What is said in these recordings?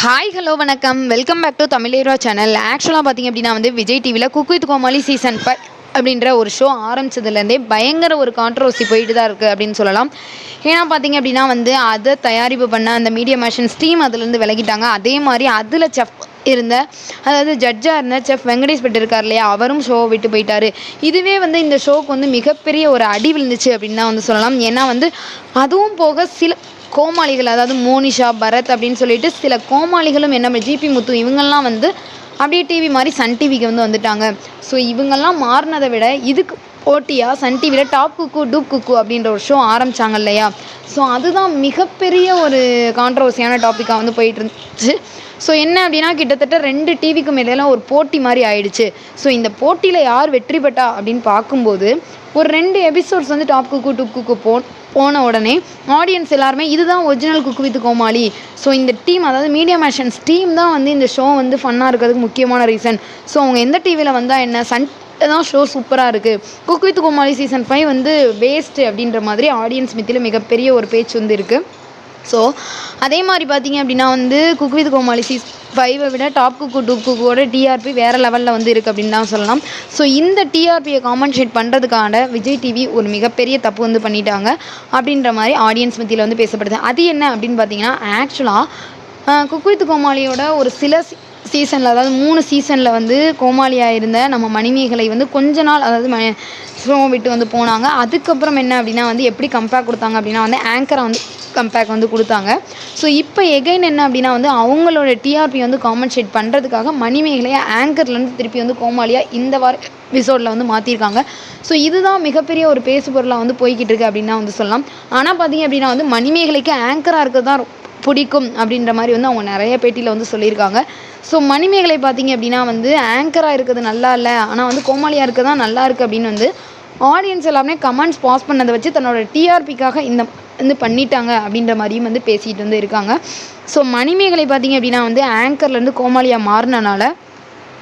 Hi hello வணக்கம் welcome back to தமிழேரா channel. ஆக்சுவலாக பார்த்திங்க அப்படின்னா விஜய் டிவியில் குக் வித் கோமாளி சீசன் 5 அப்படின்ற ஒரு ஷோ ஆரம்பித்ததுலேருந்தே பயங்கர ஒரு கான்ட்ரவர்சி போயிட்டு தான் இருக்குது அப்படின்னு சொல்லலாம். ஏன்னா பார்த்திங்க அப்படின்னா அதை தயாரிப்பு பண்ண அந்த மீடியா மேஷன் ஸ்ட்ரீம் அதுலேருந்து விலகிட்டாங்க. அதே மாதிரி அதில் செஃப் இருந்த அதாவது ஜட்ஜாக இருந்த செஃப் வெங்கடேஷ் பட் இருக்கார் இல்லையா, அவரும் ஷோவை விட்டு போயிட்டார். இதுவே இந்த ஷோவுக்கு மிகப்பெரிய ஒரு அடி விழுந்துச்சு அப்படின்னு தான் சொல்லலாம். ஏன்னா அதுவும் போக சில கோமாளிகள், அதாவது மோனிஷா, பரத் அப்படின்னு சொல்லிட்டு சில கோமாளிகளும் என்ன ஜிபி முத்து இவங்கெல்லாம் அப்படியே டிவி மாதிரி சன் டிவிக்கு வந்துட்டாங்க. ஸோ இவங்கெல்லாம் மாறினதை விட இதுக்கு போட்டியாக சன் டிவியில் டாப் குக்கு டூப் குக்கு அப்படின்ற ஒரு ஷோ ஆரம்பித்தாங்க இல்லையா. ஸோ அதுதான் மிகப்பெரிய ஒரு கான்ட்ரவர்சியான டாப்பிக்காக போயிட்டு இருந்துச்சு. ஸோ என்ன அப்படின்னா கிட்டத்தட்ட 2 டிவிக்கு மேலாம் ஒரு போட்டி மாதிரி ஆயிடுச்சு. ஸோ இந்த போட்டியில் யார் வெற்றி பெற்றா அப்படின்னு பார்க்கும்போது ஒரு 2 episodes top cook dupe cook போன உடனே ஆடியன்ஸ் எல்லாருமே இதுதான் original cook with Comali. So இந்த டீம், அதாவது மீடியா மேஷன்ஸ் டீம் தான் இந்த ஷோ ஃபன்னாக இருக்கிறதுக்கு முக்கியமான ரீசன். ஸோ அவங்க எந்த டிவியில் வந்தால் என்ன, சன் தான் ஷோ சூப்பராக இருக்குது, cook with Comali season 5 waste அப்படின்ற மாதிரி ஆடியன்ஸ் மத்தியில் மிகப்பெரிய ஒரு பேச்சு இருக்குது. ஸோ அதே மாதிரி பார்த்திங்க அப்படின்னா குக் வித் கோமாளி சீசன் 5 விட டாப் குக்கு டூப் குக்கோட டிஆர்பி வேறு லெவலில் இருக்குது அப்படின்னு தான் சொல்லலாம். ஸோ இந்த டிஆர்பியை காம்பன்சேட் பண்ணுறதுக்கான விஜய் டிவி ஒரு மிகப்பெரிய தப்பு பண்ணிட்டாங்க அப்படின்ற மாதிரி ஆடியன்ஸ் மத்தியில் பேசப்படுது. அது என்ன அப்படின்னு பார்த்தீங்கன்னா, ஆக்சுவலாக குக் வித் கோமாளியோட ஒரு சில சீசனில், அதாவது 3 சீசனில் கோமாளியாக இருந்த நம்ம மணிமேகலை கொஞ்ச நாள், அதாவது ஷோ விட்டு போனாங்க. அதுக்கப்புறம் என்ன அப்படின்னா எப்படி கம்பேக் கொடுத்தாங்க அப்படின்னா ஆங்கரை கம்பேக் கொடுத்தாங்க. ஸோ இப்போ எகைன் என்ன அப்படின்னா அவங்களோட டிஆர்பி காம்பன்சேட் பண்ணுறதுக்காக மணிமேகலையை ஆங்கர்லேருந்து திருப்பி கோமாளியாக இந்த வார எபிசோடில் மாற்றிருக்காங்க. ஸோ இதுதான் மிகப்பெரிய ஒரு பேசு பொருளாக போய்கிட்டு இருக்குது அப்படின்னு தான் சொல்லலாம். ஆனால் பார்த்திங்க அப்படின்னா மணிமேகலைக்கு ஆங்கராக இருக்கிறது தான் பிடிக்கும் அப்படின்ற மாதிரி அவங்க நிறைய பேட்டியில் சொல்லியிருக்காங்க. ஸோ மணிமேகலை பார்த்திங்க அப்படின்னா ஆங்கராக இருக்கிறது நல்லா இல்லை, ஆனால் கோமாளியாக இருக்கிறது தான் நல்லா இருக்குது அப்படின்னு ஆடியன்ஸ் எல்லாமே கமெண்ட்ஸ் பாஸ் பண்ணதை வச்சு தன்னோட டிஆர்பிக்காக இந்த பண்ணிட்டாங்க அப்படின்ற மாதிரியும் பேசிகிட்டு இருக்காங்க. ஸோ மணிமேகலை பார்த்திங்க அப்படின்னா ஆங்கர்லேருந்து கோமாளியாக மாறினால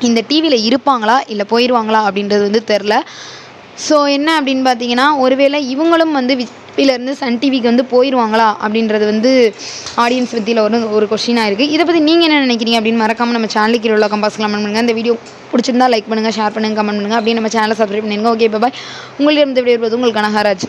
இந்த டிவியில் இருப்பாங்களா இல்லை போயிடுவாங்களா அப்படின்றது தெரில. ஸோ என்ன அப்படின்னு பார்த்தீங்கன்னா, ஒருவேளை இவங்களும் விஜயிலேருந்து சன் டிவிக்கு போயிடுவாங்களா அப்படின்றது ஆடியன்ஸ் மத்தியில் ஒரு கொஸ்டினாக இருக்குது. இதை பற்றி நீங்கள் என்ன நினைக்கிறீங்க அப்படின்னு மறக்காமல் நம்ம சேனலுக்கு உள்ள கம்பாஸ் கமெண்ட் பண்ணுங்கள். இந்த வீடியோ பிடிச்சிருந்தா லைக் பண்ணுங்கள், ஷேர் பண்ணுங்கள், கமெண்ட் பண்ணுங்கள். அப்படியே நம்ம சேனலை சப்ஸ்கிரைப் பண்ணுங்கள். Okay bye. உங்களிடம் விடைபெறுவது உங்கள் கனகராஜ்.